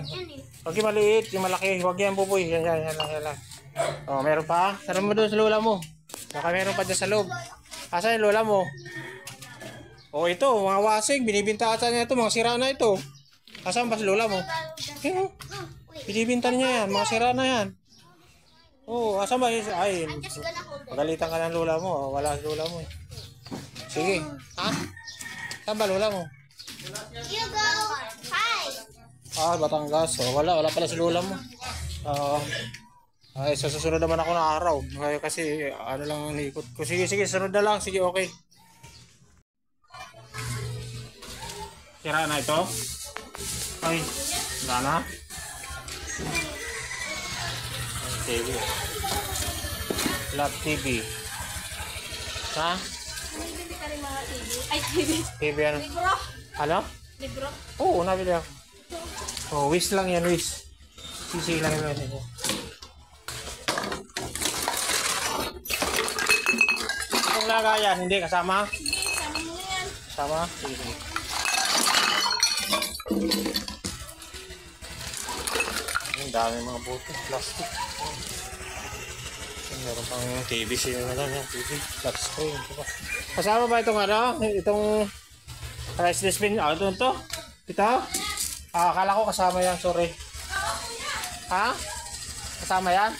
yan. Huwag yung maliit, yung malaki. Huwag yan, Buboy. Yan lang. Oh, meron pa? Sarap mo doon sa lola mo. Baka meron pa dyan sa loob. Asan yung lola mo? Oh, ito, mga wasig. Binibinta ata niya ito. Mga sira na ito. Asan ba si lola mo? Binibinta niya yan. Mga sira na yan. Oh, asan ba? Ay, pagalitan ka ng lola mo. Wala si lola mo. Sige. Ha? Saan ba lola mo? You go. Hi. Batangas. Oh, wala pala si lola mo. Ay, sa susunod naman ako na araw. Kasi ano lang ang ikot ko. Sige, sunod na lang. Sige, okay. Sira na ito? Ay, wala na? TV. Love TV. Ha? Bibili ka rin mga TV. Ay, TV. TV ano? Libro. Ano? Libro. Oo, nabili ako. Oh, wish lang yan, wish. Sisi lang yan. Itong lagayan, hindi kasama? Hindi, sama mo yan. Kasama? Sige. Ang dami mga buto, plastic. Meron pang TV siya na lang yan, TV, flat screen. Kasama ba itong ano? Itong rice dispenser? Ito to? Ito? Akala ko kasama yan, sorry. Ha? Kasama yan?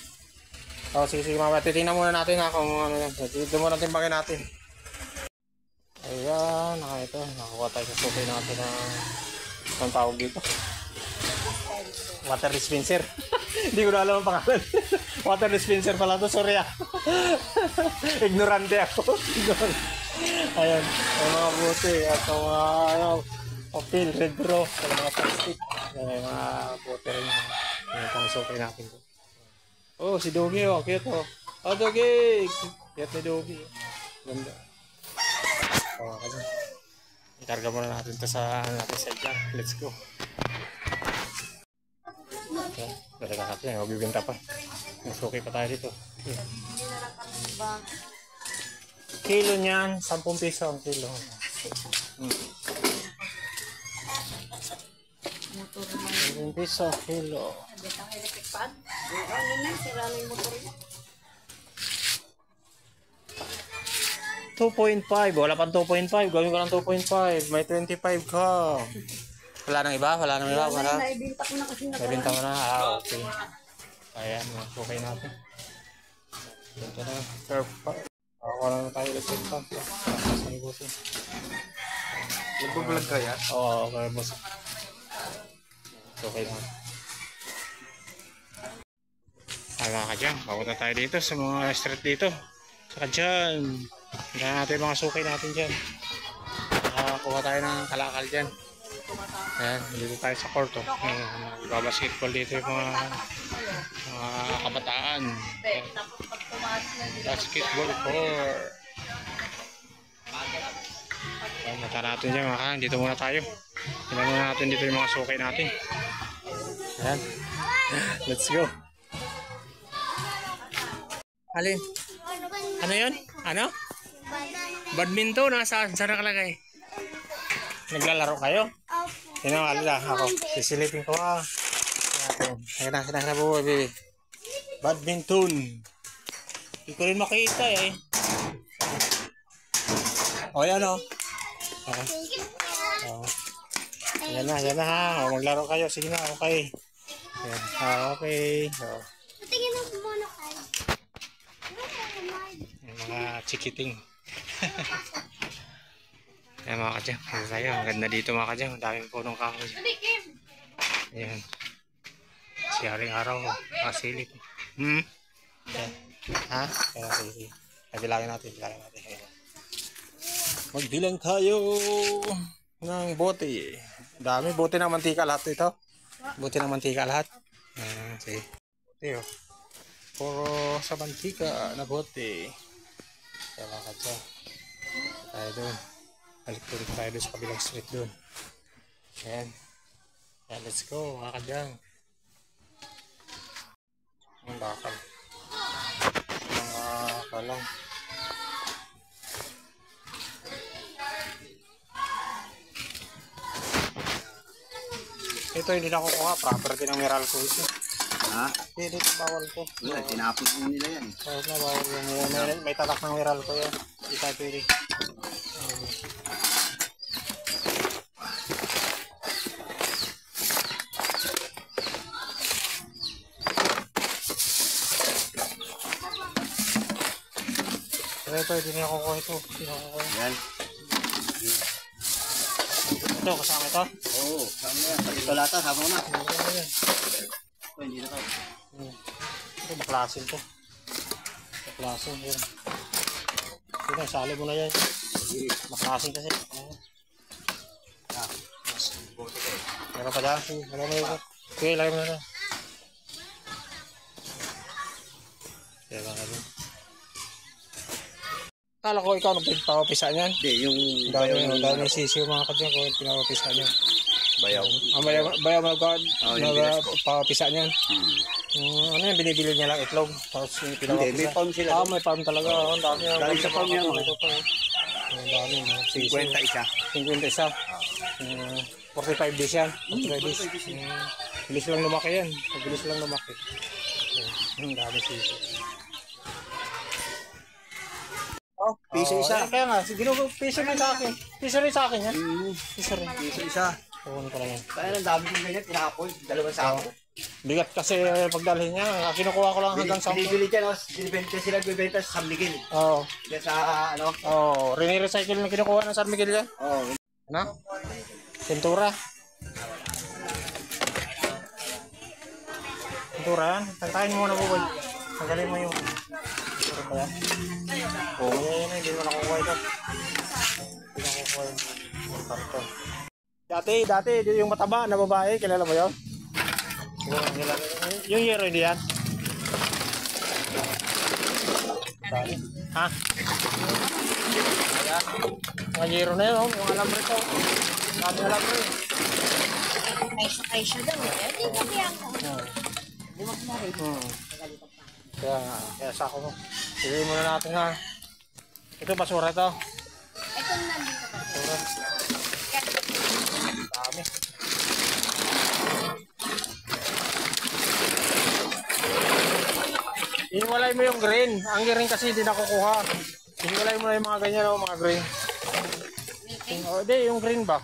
O, sige, mamaya. Titingnan muna natin ha kung ano yan. Dito muna timbangin natin. Ayan, ito. Nakakuha tayo sa suki natin ng tawag dito. Water dispenser. Hindi ko na alam ang pangalan. Water dispenser pala to, sorry ah. Ignorante ako. Ayan, ang mga buti at ang mga opil, red bro, ang mga plastic. Ayan, mga buti rin yung pang-sukay natin. Oh, si Dogi, oh, cute oh. Oh, Dogi! Cute ni Dogi. Ganda. Oh, kasi ikarga muna natin ito sa side lang. Let's go. Okay, balik ka natin. Magbibinta pa. Masukay pa tayo dito. Yeah. Kilo niyan, 10 piso ang kilo. 10 piso ang kilo. Ang electric fan? Ano na, sira na yung motor niya. 2.5. Wala pang 2.5. Gawin ko ng 2.5. May 25 ka. Wala nang iba? Wala. Naibinta ko na kasi Naibinta mo na? Okay. Ayan, okay natin. Ito na. Wala na tayo electric fan. Nagbablog ka yan? Oo, okay, boss. Okay naman. Mga kadyang, papunta tayo dito sa mga street dito. Saka dyan. Tignan natin yung mga sukay natin dyan. Kuha tayo ng kalakal dyan. Ayan, dito tayo sa court. Babasketball dito yung mga kabataan. Basketball court. Ayan, mata natin dyan mga kang. Dito muna tayo. Tignan muna natin dito yung mga sukay natin. Ayan. Let's go. Alin? Ano yun? Ano? Badminton? Saan nakalagay? Naglalaro kayo? Sino alala? Ako. Sisilipin ko ha. Ayan na po, baby. Badminton. Hindi ko rin makita eh. O yan o. Yan na ha. Maglaro kayo. Sige na, okay. Ayan. Okay. Tingin mo muna kayo. Yung mga chikiting. Ayan mga kadyang. Ang ganda dito mga kadyang. Ang daming punong kahoy. Ayan. Siyaring araw. Masilip. Ayan. Ha? Ayan, sige. Bilangin natin. Ayan. Magbilang tayo ng bote. Dami. Bote ng mantika lahat ito. Bote ng mantika lahat. Sige. Bote oh. Puro sa mantika na bote. Kaya mga kadyang. Tayo doon. Balik tayo doon sa kabilang street doon. Ayan. Ayan, let's go mga kadyang. Ang bakal. Mga kalong. Ito hindi na kukuha. Property ng Meralco ito. Ha? Hindi, dito bawal to. Wala, tinapos mo nila yan. Bawal na, bawal yan. May tatak ng Meralco yan. Hindi tayo pwede. Ito, hindi na kukuha ito. Hindi na kukuha. Yan. Ito, kasama ito? Oo, sama yan. Pati ito lata, sama na. Oh, hindi na to. Ito, baklasin to. Baklasin, yun. Ito, sali mo na yan. Baklasin kasi. Meron pa dyan? Meron mo yun. Okay, lagay mo na dyan. Kaya lang natin. Kala ko ikaw nagpapapisa niyan. Hindi, yung Dami sisiw mga kadyan ko pinapapisa niyan. bayaw. Ang bayaw magpapapisa niyan. Ano yan, binibili niya lang itlog. Tapos pinapapisa. Hindi, may farm sila. May farm talaga. Ang dami. Galing sa farm yan. Ang dami. 50 isa. 50 isa. 45 days yan. 45 days. Bilis lang lumaki yan. Bilis lang lumaki. Ang dami sisiw. Oh, piso isa. Kaya nga, piso rin sa akin. Piso rin sa akin yan. Piso rin. Piso isa. Oo, ko lang yan. Kaya ang dami kong ganyan, tinapon. Dalawang sako. Bigat kasi pagdalhin niya. Kinukuha ko lang hanggang 10. Binibili dyan, binibenta sila, bibenta sa San Miguel. Oo. Yan sa, ano? Oo. Rini-recycle na kinukuha ng San Miguel yan. Oo. Ano? Pintura. Pintura yan. Tangkain mo muna buboy. Tanggalin mo yung pintura pa yan. Oo, yan. Hindi mo nakukuha ito. Hindi nakukuha yung karton. Dati, yung mataba na babae, kilala mo yun? Yung yero, hindi yan? Ha? Ayan. Mga yero na yun, oh. Mga alambre ko. Mga alambre. Kaisa daw eh. Hindi ko biyan ko. Buwag na rin. Kaya sako mo. Piliin muna natin ha. Ito basura ito. Ito nandito ba? Basura. Dami. Iniwalay mo yung green. Ang green kasi hindi nakukuha. Iniwalay mo na yung mga ganyan o mga green. Hindi, yung green ba?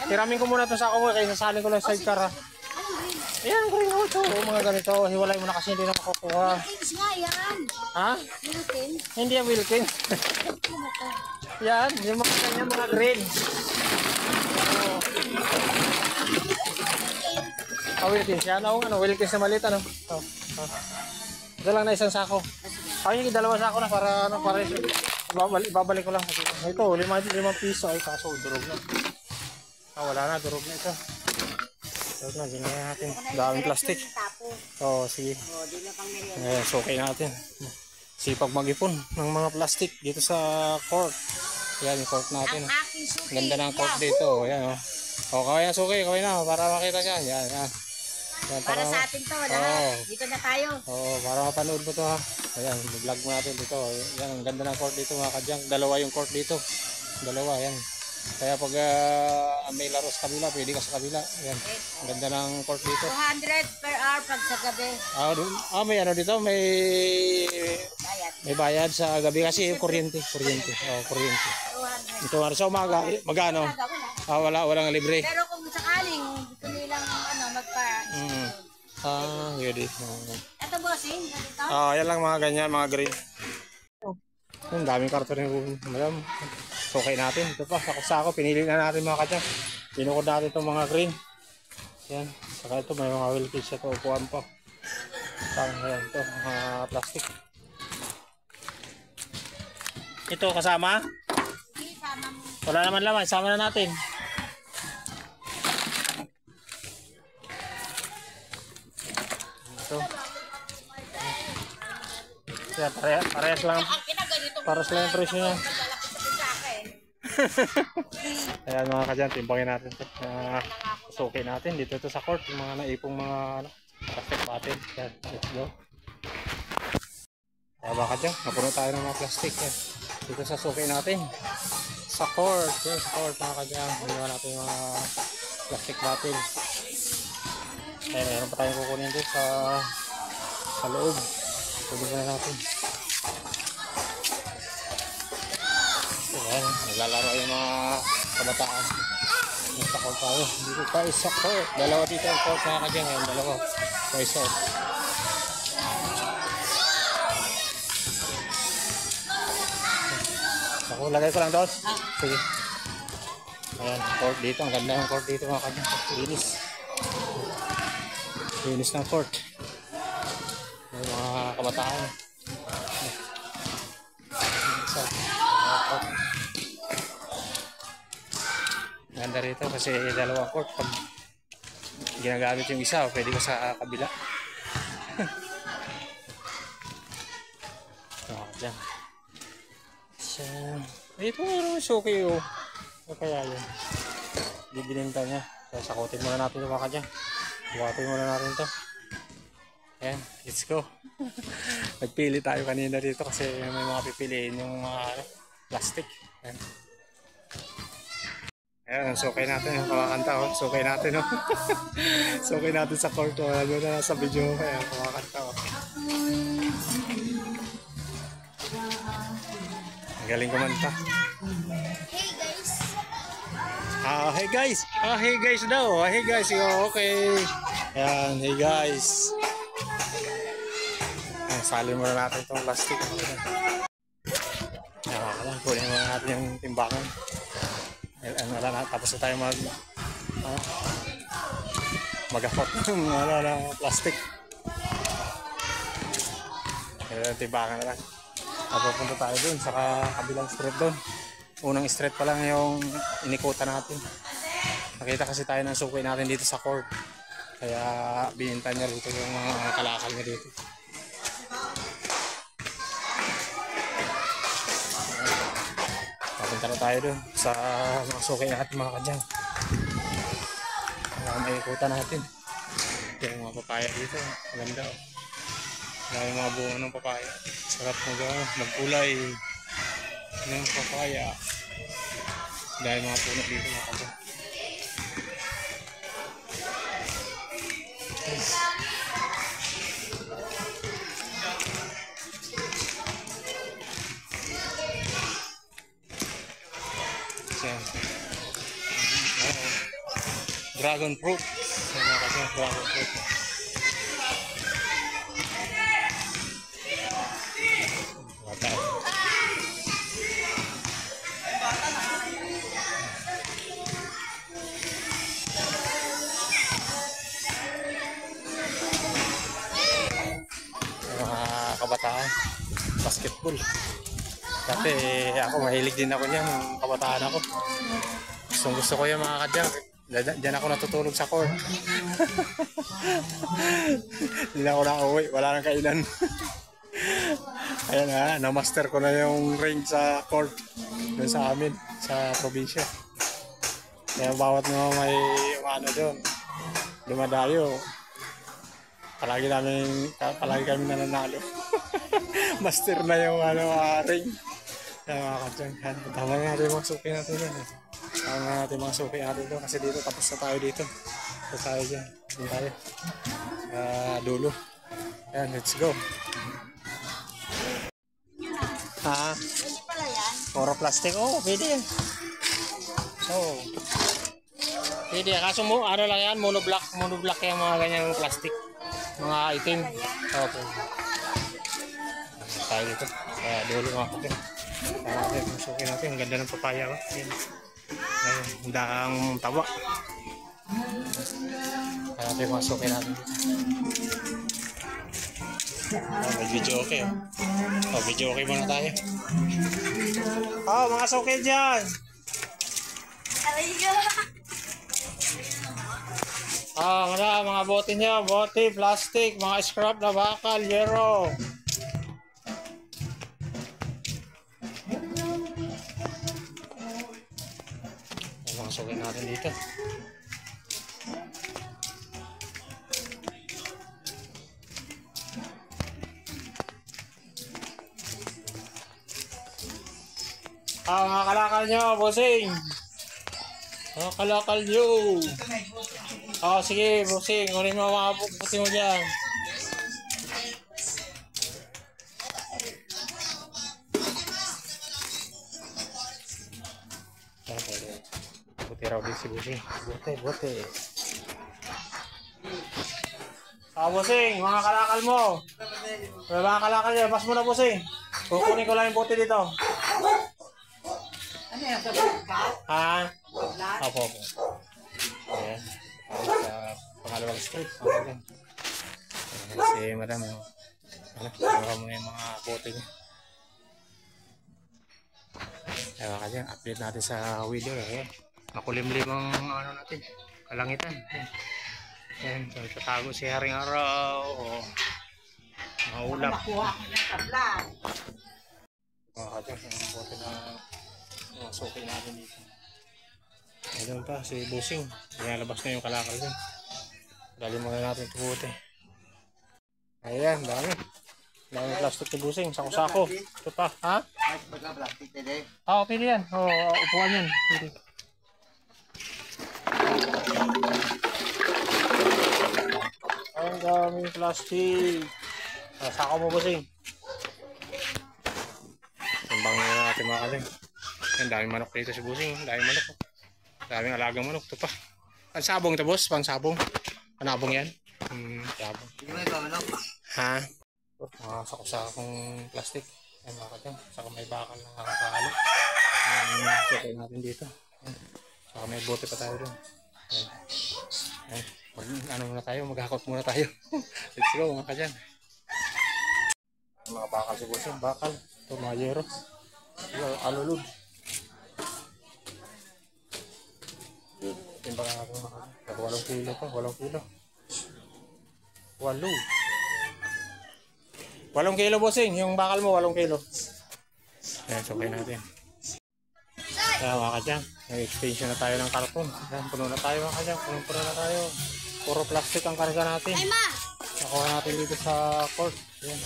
Tiramin ko muna ito sa ako kaya sasalin ko lang sa sidecar ha. Ayan, green ho ito. Mga ganito. Hiwalay mo na kasi hindi na makukuha. Wilkins nga yan. Ha? Wilkins. Hindi yung Wilkins. Yan, yung mga ganyan mga green. Wilkins yan. Wilkins na maliit ano. Ito lang na isang sako. Yung dalawang sako na para ibabalik ko lang. Ito, 5 piso. Ay, kaso durog na. Wala na, durog na ito. Durog na, ginaya natin. Daming plastic. Sige. Ayan, sukay natin. Sipag mag-ipon ng mga plastic dito sa court. Yan, yung court natin. Ganda ng court dito. Ayan, kaya sukay, kaway na. Para makita niya. Yan. Yan, para sa atin to, wala. Dito na tayo. Para mapanood mo to ha. Ayan, vlog mo natin dito. Yan, ang ganda ng court dito mga kadyang. Dalawa yung court dito. Dalawa, yan. Kaya pag may laro sa kabila, pwede ka sa kabila. Yan, ang ganda ng court dito. 200 per hour pag sa gabi. May ano dito, may bayad sa gabi kasi yung kuryente. Kuryente. 200. Ito, sa umaga, magano? Walang libre. Pero kung sakaling gusto nilang Yun. Ito bossing, dito. Yan lang mga ganyan, mga green. Ang daming karton yung madam. Okay natin. Ito pa, sako. Pinili na natin mga kadyang. Pinukod natin itong mga green. Yan. Saka ito, may mga Wilkins ito. Upuan pa. Ayan ito, mga plastic. Ito kasama? Wala naman laman. Sama na natin. Ito. Yan, parehas lang. Parehas lang yung presyo niya. Ayan mga kadyan, timbangin natin ito. Suki natin dito ito sa court. Yung mga naipong mga plastic bottle. Yan, let's go. Kaya mga kadyan, napuno tayo ng mga plastic. Yan. Dito sa suki natin. Sa court. Yan, sa court mga kadyan. Hiniwan natin yung mga plastic bottle. Kaya meron pa tayong kukunin doon sa loob. Kunin na natin. Ayan, naglalaro yung mga kabataan. Nasa court tayo. Dito tayo sa court. Dalawa dito ang court mga kadyang. Ayan, dalawa. Tayo sa ako, lagay ko lang doon. Sige. Ayan, court dito. Ang ganda ng court dito mga kadyang. Linis. Linis ng court. Yung mga kabataan. Ganda rito kasi dalawang court. Pag ginagamit yung isa, pwede ko sa kabila. Dyan. Ito ano, suki o. Kaya yun. Bibininta niya. Kaya sakutin muna natin yung baka dyan. Buhatin muna natin ito. Ayan, let's go. Nagpili tayo kanina dito kasi may mga pipiliin yung mga plastic. Ayan. Ayan, sukay natin yung kumakanta. Oh. Sukay natin. Oh. Sukay natin sa court. Oh. Alam mo na sa video. Ayan, kumakanta. Oh. Ang galing kumanta. Hey guys. Hey guys daw. Hey guys. Okay. Ayan, hey guys. Ayan, salin muna natin itong plastic. Ayan, kunin muna natin yung timbangan. Tapos na tayo mag-afford ng plastic. Ayan, timbangan na lang. Napupunta tayo dun sa kabilang street dun. Unang street pa lang yung inikutan natin. Nakita kasi tayo ng suki natin dito sa court. Kaya bininta niya rito yung mga kalakal niya dito. Napunta na tayo dun sa mga suki natin mga kadyang. Kaya may ikutan natin. Yung mga papaya dito. Maganda oh. May mga bunga ng papaya. Sarap magkulay ng papaya. Dahil mga puno dito mga kadyang. Dragon fruit. Dragon fruit. Bata. Mga kabataan. Basketball. Dati ako mahilig din ako niyan. Kabataan ako. Gusto ko yung mga kadyang. Diyan ako natutulog sa court. Hindi na ako nakauwi. Wala nang kainan. Ayan ha, na-master ko na yung ring sa court. Doon sa amin, sa probinsya. Kaya bawat mga may ano doon, dumadayo. Palagi kami nananalo. Master na yung ring. Kaya mga kadyang, tama na natin yung mga suki natin yan. Tama na natin mga suki natin doon. Kasi dito, tapos na tayo dito. Tapos tayo dyan. Doon tayo. Dulo. Ayan, let's go. Ha? Puro plastic. Oh, pwede yan. So, pwede yan. Kaso mo, ano lang yan, monoblock yung mga ganyan plastic. Mga itim. Okay. Tayo dito. Kaya dulo mga kapit. Kaya natin, masukin natin. Ang ganda ng papaya. Oh. Ayan. Ayan, ang taba. Kaya natin masukin natin. May video okay. Video okay muna tayo. Mga suki dyan. Mga bote niya, bote, plastic, mga scrap na bakal, yero. Mga suki natin dito. Mga kalakal nyo, bossing. Mga kalakal nyo. Oh, sige, bossing. Kunin mo mga puti mo dyan. Buti raw din si bossing. Buti. Bossing, mga kalakal mo. Mga kalakal niya, pas mo na bossing. Kukunin ko lang yung buti dito. Ano yan? Sa bag? Ha? Lahat? Opo. Ayan. Sa pangalawang street. Okay. Si madam, ano mo yung mga bote niya. Ewan ka dyan, update natin sa weather. Makulimlim ang ano natin, kalangitan. Ayan, so tatago si Haring Araw. Maulap. Nakuha ko ng tabla. Ewan ka dyan, yung bote na suki natin dito. Ayun pa, si Busing. Nalabas na yung kalakal dun. Dali muna natin ito bote. Ayan, dami. Dami plastic ni Busing, sako-sako. Ito pa, ha? Ay, pagka-plastic na din. Pili yan. Upuan yan. Pili. Ang daming plastic. Sako mo Busing. Timbang na natin mga kaling. Ang daming manok dito si Busing. Daming manok. Daming alagang manok. Ito pa. Pansabong ito boss. Pansabong. Panabong yan. Sabong. Hindi mo ito, manok. Ha? Mga sako-sakong plastic. Ay mga kadyang. Saka may bakal na nakakahalo. Sakay natin dito. Saka may bote pa tayo doon. Ano muna tayo? Maghakot muna tayo. Let's go mga kadyang. Mga bakal si Busing. Bakal. Ito mga yero. Alulog. Timbang natin mga kadyang. 8 kilo pa. 8 kilo. 8 kilo Busing, yung bakal mo 8 kilo. Ayan, sukay natin. Kaya mga kadyang, nag-extension na tayo ng karton. Ayan, puno na tayo mga kadyang, puno na tayo. Puro plastic ang karga natin. Nakuha natin dito sa court. Ayan.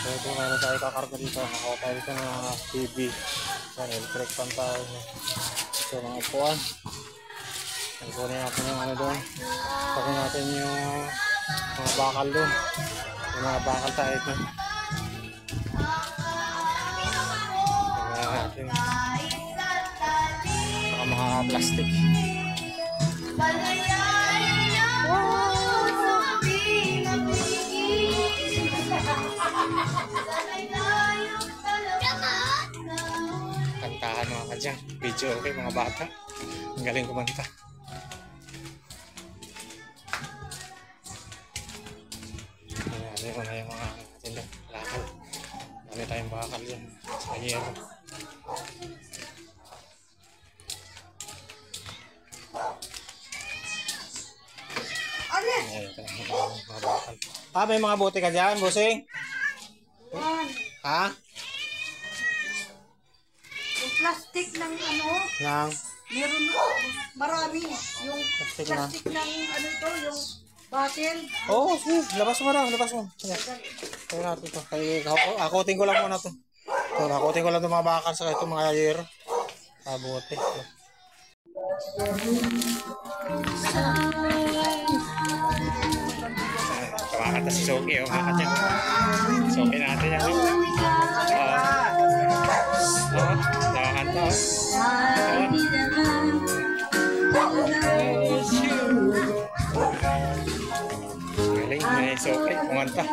So ito meron tayo kakarga dito. Nakuha tayo dito ng TV. Ayan, electric fan tayo. So mga upuan. Nagkunin natin yung ano doon. Pagkunin natin yung mga bakal doon. Yung mga bakal tayo ito. Natin. Saka mga plastic. Kantahan mga kadyang. Video okay mga bata. Ang galing kumanta. Ayan mo na yung mga tindag. Lakal. Dami tayong bakal yan. Sa yero. Ayan ito mga bakal. May mga bote ka dyan, Busing? Ha? Yung plastic ng ano, Nang? meron marami. Yung Plastic plastic ng ano ito, yung bottle. Oo, sige. Labas mo na. Labas mo. Sige. Kaya natin ito. Akutin ko lang muna ito. So, akutin ko lang itong mga bakal sa itong mga yero. Bote. Kamakata si Soki. Mga kadyang. Soki natin yan. Nakakanta. Galing. May Soki. Kumanta.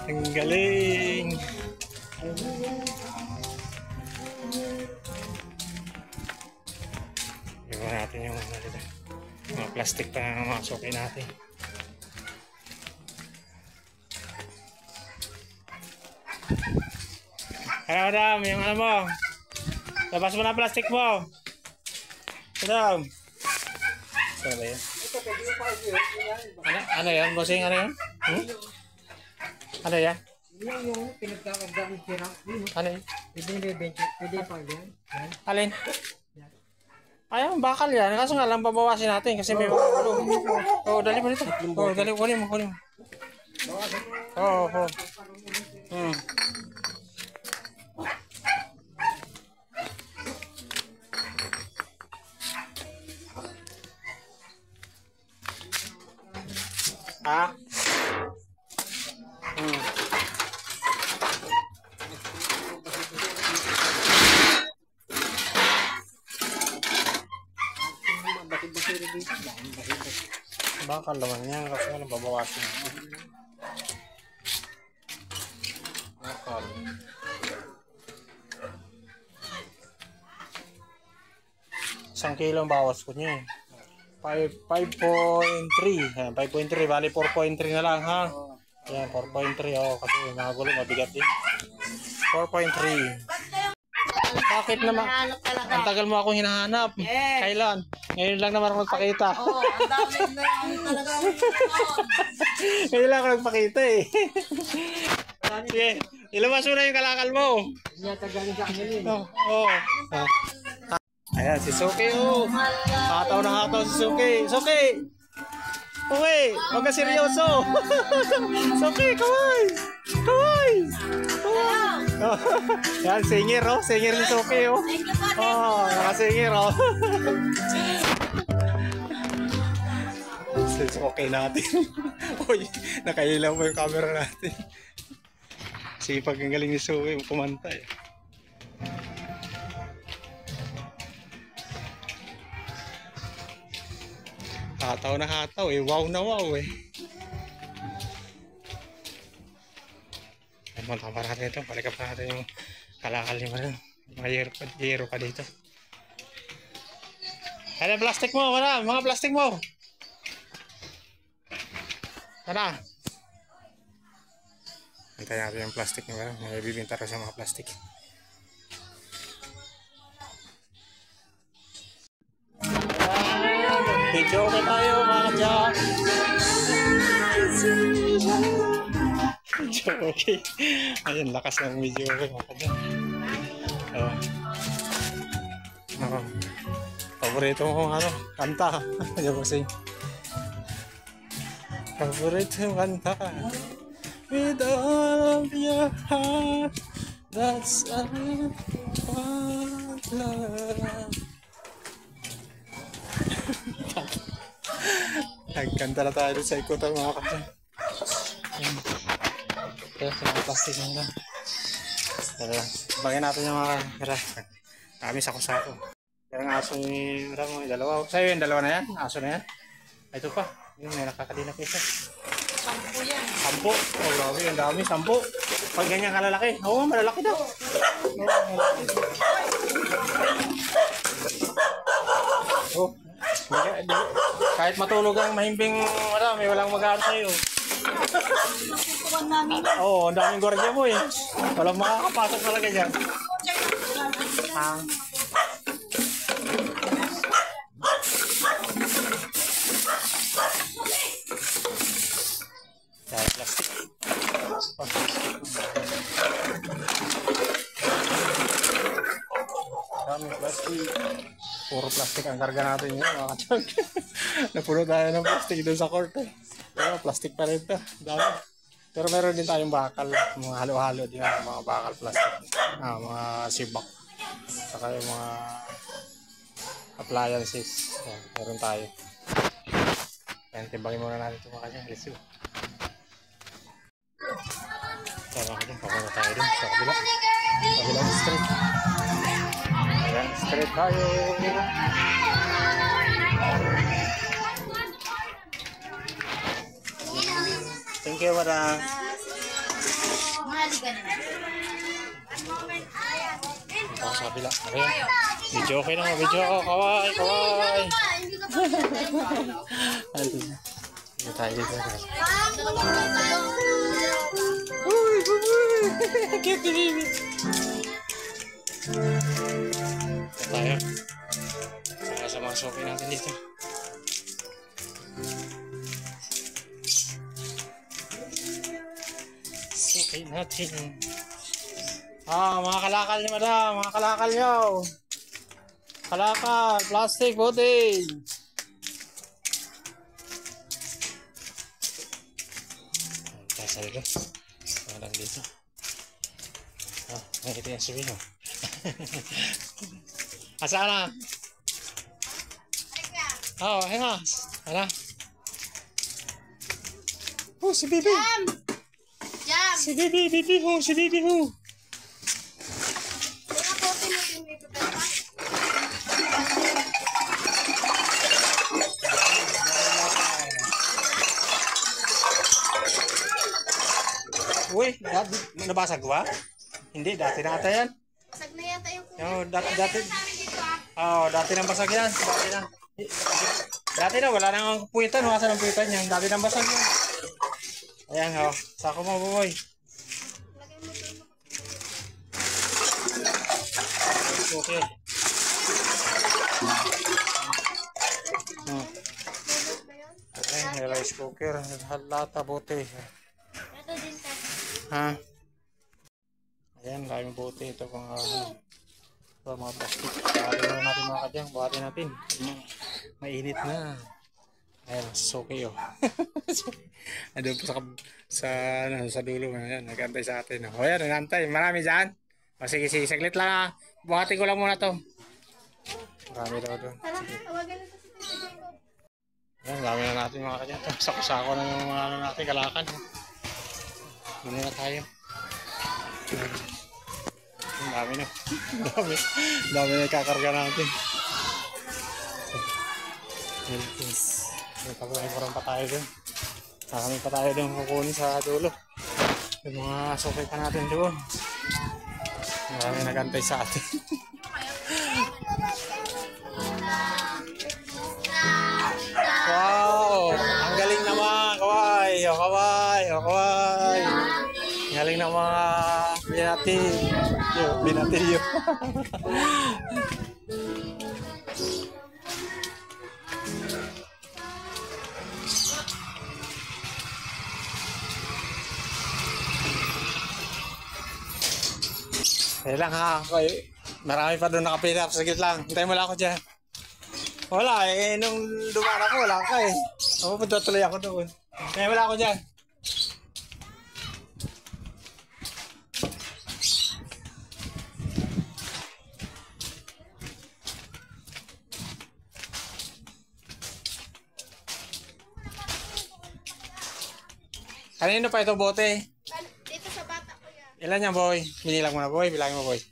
Ang galing. Iba natin yung mga plastic pa na mga Soki natin. Hello, madam. Yung ano mo. Labas mo na plastic mo. Madam. Saan ba yan? Ano yan? Bossing, ano yan? Ano yan? Yung pinagkakagda ng tira. Ano yan? Pwede pa yan. Alin? Ayun, bakal yan. Kaso nga lang babawasin natin kasi may mga ulo. Oo, dali mo dito. Oo, dali. Kunin mo. Oo. Ha? Bakal naman yan kasi ano babawasan mo. Bakal. Isang kilo ang bawas ko niya eh. 5.3. 5.3. Bali 4.3 na lang ha. Ayan, 4.3. Oh, kasi nakagulo, mabigat din. 4.3. Bakit naman? Ang tagal mo akong hinahanap. Kailan? Ngayon lang naman ako nagpakita. Oo, ang dami na talaga. Ngayon lang ako nagpakita eh. Sige, ilabas mo na yung kalakal mo. Oo. Ayan, si Suki oh. Hataw na hataw si Suki. Suki! Uy, huwag ka seryoso. Suki, kaway! Kaway! Oh. Yan, singer oh. Singer ni Suki oh. Oh, nakasinger oh. Okay natin. Uy, nakailaw mo yung camera natin. Sipag ang galing ni Suki kumanta eh. Hataw na hataw eh. Wow na wow eh. Ay, tama natin ito. Palikap natin yung kalakal niya rin. Mga yero pa dito. Ano plastic mo? Wala. Mga plastic mo. Tara. Antayin natin yung plastic niya rin. May bibinta rin sa mga plastic. Video okay tayo mga kadyak. Video okay. Ayun, lakas ng video okay mga kadyak. Paborito mo kung ano, kanta. Ayaw ko sing. Paborito yung kanta. With all of your heart, that's all love. Nagkanta na tayo sa ikutan mga kapatid. Kaya sa mga plastic na nila. Bagay natin yung mga kami sako-sako. Yung aso ni Ramo, dalawa. Sa'yo yung dalawa na yan? Aso na yan? Ito pa. Yung may nakakadina pa isa. 10 yan. 10? Oh, grabe. Ang dami. 10. Pag ganyan kalalaki. Oo, malalaki daw. Oh, kahit matulog ang mahimbing marami, walang mag-aano sa'yo. Oo, ang daming gwardiya mo eh. Walang makakapasok talaga dyan. Dahil plastic. Daming plastic. Puro plastic ang karga natin yun mga katiyag. Napuno tayo ng plastic doon sa court eh. Pero plastic pa rin ito. Dami. Pero meron din tayong bakal. Mga halo-halo din mga bakal plastic. Mga sibak. Saka yung mga appliances. Meron tayo. Yan, timbangin muna natin ito mga katiyag. Let's go. Kaya mga katiyag, papunta tayo dun sa kabila. Kabilang street. Ayan, straight tayo. Thank you, madam. Ito sa kabila. Ayan. Video okay na. Video ako. Kawai, kawai. Dito tayo dito. Uy, uy. Cute baby. Tayo. Saka sa mga soke natin dito. Soke natin. Mga kalakal niyo madam. Mga kalakal niyo. Kalakal. Plastic bottle. Tayo sa dito. Madam dito. Nakita yung sabi mo. Asaan na? Oo, hinga. Ano? si Bibi. Jam! Si Bibi, Bibi ho, si Bibi ho. Mga kote mo yung may pipeta. Uy, nabasag ba? Hindi, dati na ata yan. Basag na yata yung kuya. Oo, dati. Sa amin dito Dati nang basag yan. Dati na. Dati na, wala nang puwitan. Wala nang puwitan yan. Dati nang basag yan. Ayan, ho. Sako mo, boy. Lagay mo doon. Okay. Lulot ba yun? Okay, rice cooker. Halata, bote. Ito din ka. Ha? Ayan, daming bote. Ito pang mga plastic. Buhatin na natin mga kadyang. Buhatin natin. Mainit na. Ayan, suki oh. Andun po sa dulo. Ayan, nag-antay sa atin. O ayan, nag-antay. Marami dyan. O sige, saglit lang ha. Buhatin ko lang muna to. Marami daw doon. Tara, tawagan na sa Tito Jacob. Ayan, dami na natin mga kadyang. Sako-sako na yung mga natin kalakan. Muna na tayo. Ang dami na. Dami na kakarga natin. May pagkakuran pa tayo dun. Kami pa tayo dun kukunin sa dulo. Yung mga sukay pa natin doon. Marami nagantay sa atin. Wow! Ang galing naman! Kaway! O kaway! O kaway! Ang galing ng mga binatilyo. Kaya lang ha, marami pa doon nakapila. Saglit lang, hintayin mo lang ako dyan. Wala eh, nung dumaan ako, wala ka eh. Ako punta tuloy ako doon. Hintayin mo lang ako dyan. Kanino pa ito bote? Dito sa bata ko yan. Ilan yan, boy? Binilang mo na, boy. Bilangin mo, boy.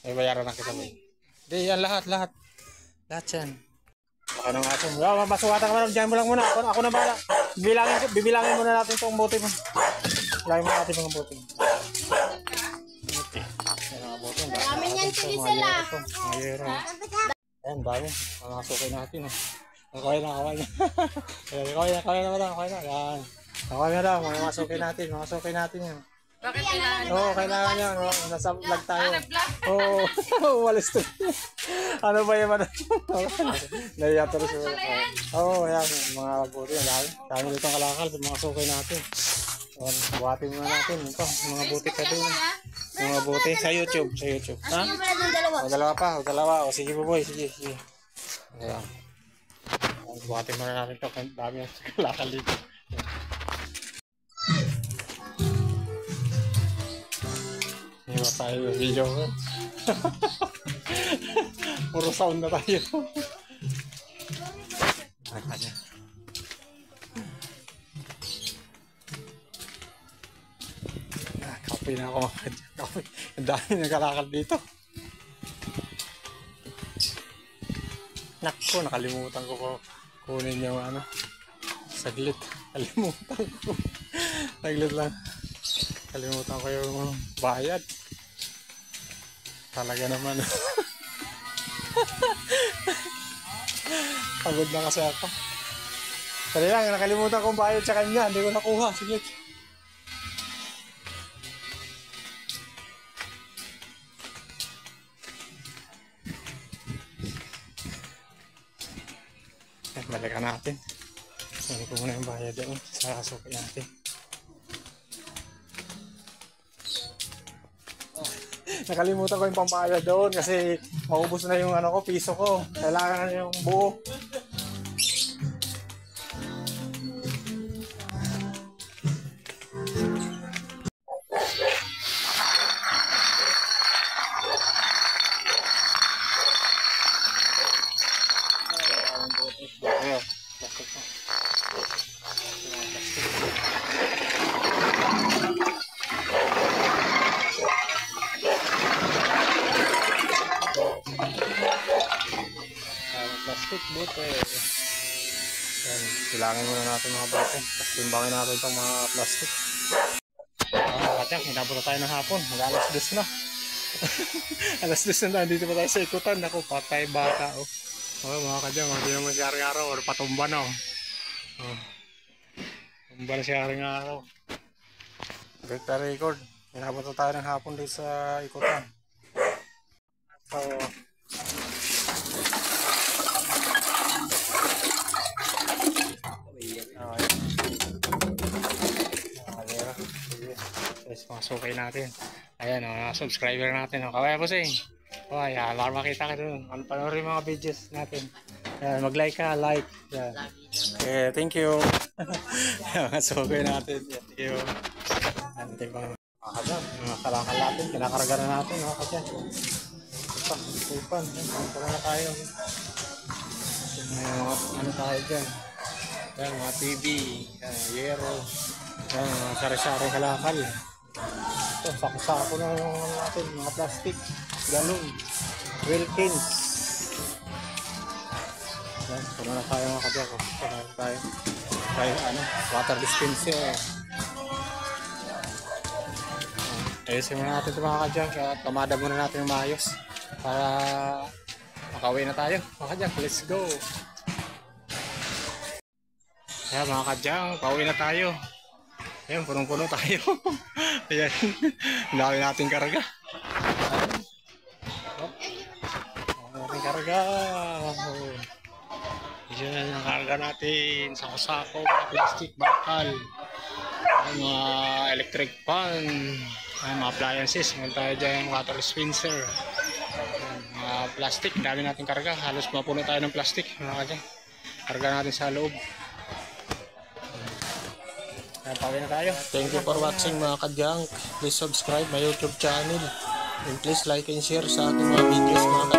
May bayaran na kita, boy. Hindi, yan lahat. Lahat yan. Baka nang aso. Masukatan ka man. Diyan mo lang muna. Ako na bahala. Bibilangin muna natin itong bote mo. Bilangin mo natin mga bote mo. Okay. Yan mga bote. Marami yan sila sila. Mga yero. Ayan, dami. Mga sukay natin. Kaway na. Kaway na. Yan. Okay na daw, mga sukay natin. Mga sukay natin yan. Bakit kailangan? Oo, kailangan yan. Nasa vlog tayo. Oo, umalis to. Ano ba yung ano? Naiya to rin siya. Oo, yan. Mga buti. Dami dito ang kalakal sa mga sukay natin. Buhatin muna natin. Ito, mga buti ka din. Mga buti sa YouTube. Ha? Dalawa. O sige po boy, sige. Ayan. Buhatin muna natin ito. Dami ang kalakal dito. Iba tayo yung video ko. Puro sound na tayo. Kapoy na ako mga kapoy. Ang dami nagkalakal dito. Nakko, nakalimutan ko po kunin yung ano. Saglit. Kalimutan ko. Saglit lang. Kalimutan ko yung bayad. Talaga naman. Pagod na kasi ako. Dali lang, nakalimutan kong bayad sa kanya. Hindi ko nakuha. Sige. Balikan natin. Hindi ko muna yung bayad doon sa sukay natin. Nakalimutan ko yung pampaya doon kasi maubos na yung ano ko, piso ko. Kailangan na yung buo. bote. Yan, silangin muna natin mga bote. Tapos timbangin natin itong mga plastic. Mga kadyang, hinabot na tayo ng hapon. Mag-alas 2 na. Alas 2 na, dito pa tayo sa ikutan. Ako, patay bata. Mga kadyang, hindi naman siya araw-araw. Or patumba na. Tumba na siya araw-araw. Break the record. Hinabot na tayo ng hapon dito sa ikutan. So, masukay natin. Ayan subscriber natin. Kawaya po sing. Ayan, para makita ka doon. Panoorin mga videos natin. Ayan, mag-like ka, like. Ayan. Okay, thank you. Masukay natin. Thank you. Ayan, mga kalakal natin. Kinakarga na natin. Tupan. Pagka na tayo. Ano tayo dyan? Ayan, mga TV. Yero. Ayan, mga sari-sari kalakal. Ito, sako-sako na natin, mga plastic, galon, Wilkins. Yan, puna na tayo mga kabyak. Puna na tayo. Water dispenser. Ayusin muna natin ito mga kabyak. At kamada muna natin yung maayos. Para makauwi na tayo. Mga kabyak, let's go. Yan mga kabyak, pauwi na tayo. Ayan, punong-puno tayo. Ayan, dami nating karga. Dami nating karga. Ayan, ang karga natin. Sako-sako, plastic, bakal. Ayan, mga electric pan. Ayan, mga appliances. Meron tayo dyan, water dispenser. Ayan, mga plastic, dami nating karga. Halos mapuno tayo ng plastic. Karga natin sa loob. Pawin na tayo. Thank you for watching mga kadyang. Please subscribe my YouTube channel. And please like and share sa ating mga videos mga kadyang.